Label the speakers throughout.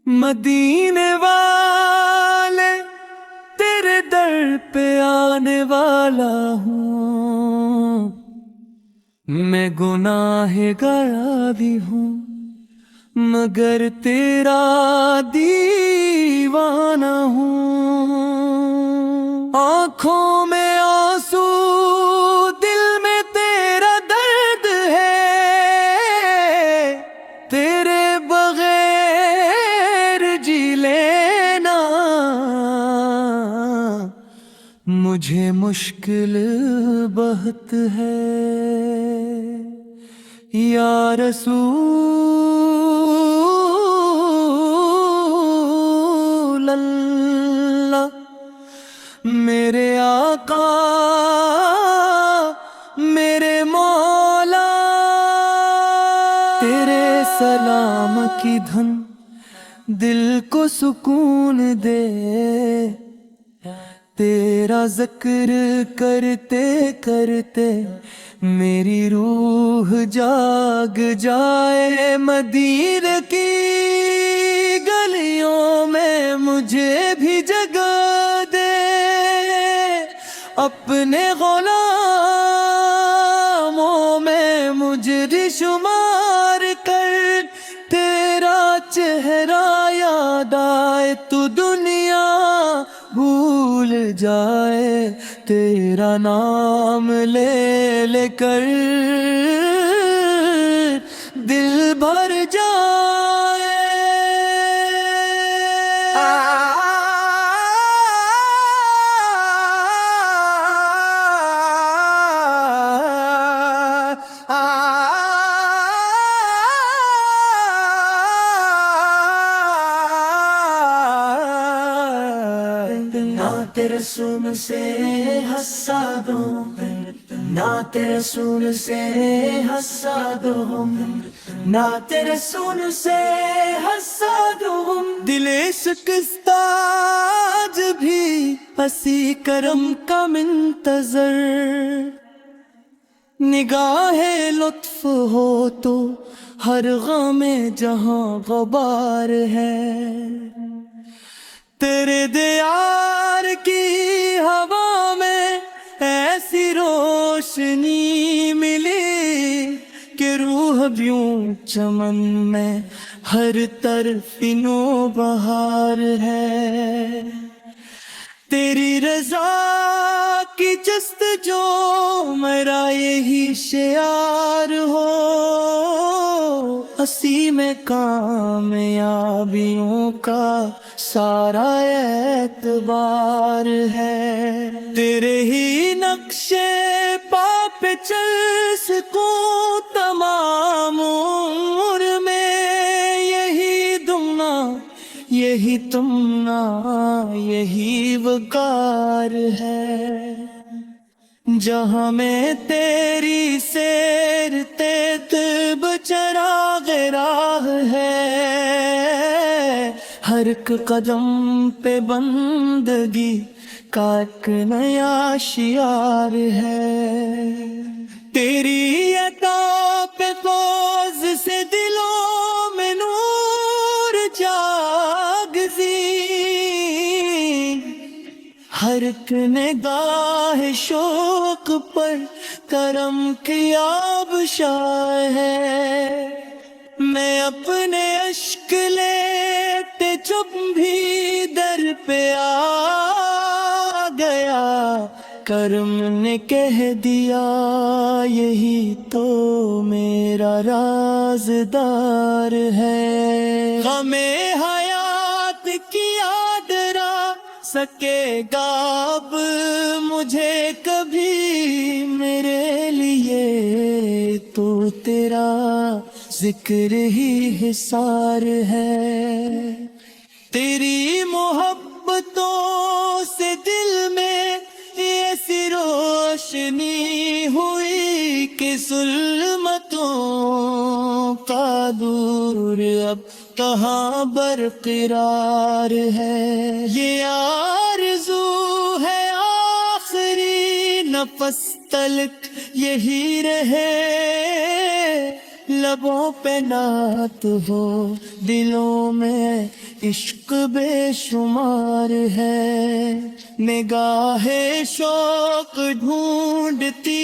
Speaker 1: مدینے والے تیرے در پہ آنے والا ہوں، میں گناہگار بھی ہوں مگر تیرا دیوانہ ہوں۔ آنکھوں میں آنسو دل میں تیرا درد ہے، تیرے بغیر جی لینا مجھے مشکل بہت ہے۔ یا رسول اللہ میرے آقا میرے مولا، تیرے سلام کی دھن دل کو سکون دے، تیرا ذکر کرتے کرتے میری روح جاگ جائے۔ مدینے کی گلیوں میں مجھے بھی جگہ دے، اپنے غلاموں میں مجھے شمار کر، تیرا چہرہ یاد آئے تو دنیا بھول جائے، تیرا نام لے لے کر دل بھر جائے۔ نعت رسول سے حساد ہوں، نعت رسول سے حساد ہوں، نعت رسول سے حساد ہوں۔ دل شکستہ آج بھی پسی کرم کا منتظر، نگاہ لطف ہو تو ہر غم جہاں غبار ہے، تیرے دیار کی ہوا میں ایسی روشنی ملی کہ روح بیوں چمن میں ہر طرف نو بہار ہے۔ تیری رضا کی جستجو میرا یہی شعار ہو، اسی میں کامیابیوں کا سارا اعتبار ہے۔ تیرے ہی نقشے پا پہ چل سکوں تمام عمر میں، یہی دمنا یہی تمنا یہی وقار ہے۔ جہاں میں تیری سیر تیتب چراغ راہ ہے، ہر ایک قدم پہ بندگی کا ایک نیا شعار ہے۔ تیری عطا پہ فوز سے دلوں میں نور جاگزی، ہر ایک نگاہ شوق پر کرم کی آبشار ہے۔ میں اپنے اشک لیتے چپ بھی در پہ آ گیا، کرم نے کہہ دیا یہی تو میرا رازدار ہے۔ غم حیات کی یاد سکے گا اب مجھے کبھی، میرے لیے تو تیرا ذکر ہی حصار ہے۔ تیری محبتوں سے دل میں ایسی روشنی ہوئی کہ ظلمتوں کا دور اب کہاں برقرار ہے۔ یہ آرزو ہے آخری نفس تلک یہی رہے، لبوں پہ نعت ہو، دلوں میں عشق بے شمار ہے، نگاہ شوق ڈھونڈتی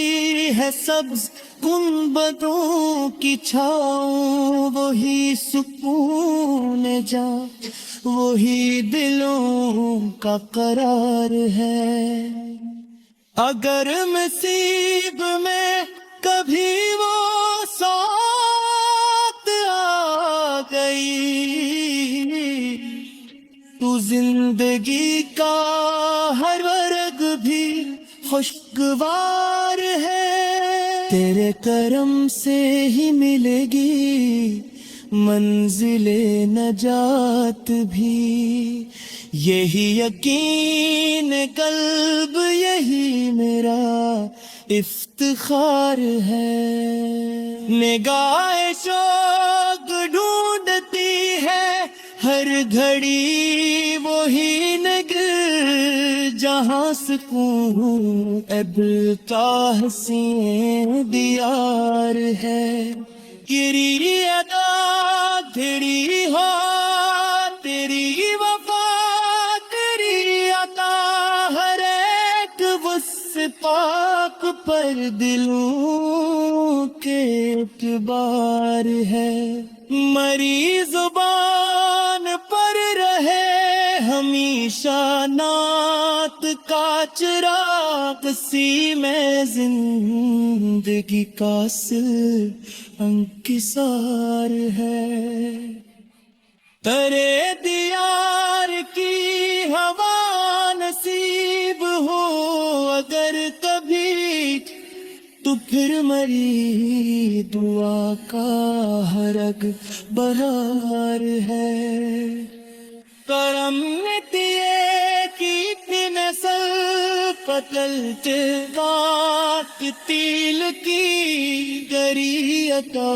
Speaker 1: ہے سبز گنبدوں کی چھاؤں، وہی سکون جا وہی دلوں کا قرار ہے۔ اگر نصیب میں کبھی وہ ساتھ آ گئی تو زندگی کا ہر رگ بھی خوشگوار ہے، تیرے کرم سے ہی ملے گی منزل نجات بھی، یہی یقین قلب یہی میرا افتخار ہے۔ نگاہ شوق ڈھونڈتی ہے ہر گھڑی وہی نگر جہاں سکون ابل کا حسین دیار ہے، گری ادا دھڑی ہو تیری وفا تیری عطا، ہر ایک وصف پاک پر دلوں کے اعتبار ہے، مری زبان پر رہے ہمیشہ نعت کا چراغ، سیمیں زندگی کا انکسار ہے، ترے دیار کی ہوا نصیب ہو اگر کبھی تو پھر مری دعا کا ہر رگ بہار ہے، کرم نتیے کی نسل قتلتے بات تیل کی گری عطا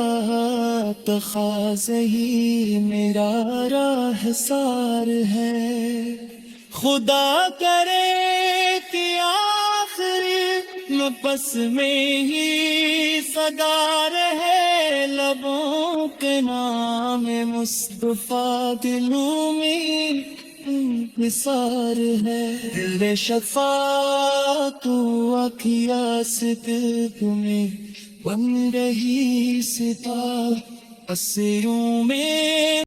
Speaker 1: تخاذہی میرا راہ سار ہے، خدا کرے کہ آخری نفس میں ہی صدا رہے لبوں کے نام مصطفیٰ، دلوں میں انحصار ہے، دل شفاعت واقعہ صدق میں بن رہی ستارہ اسیوں میں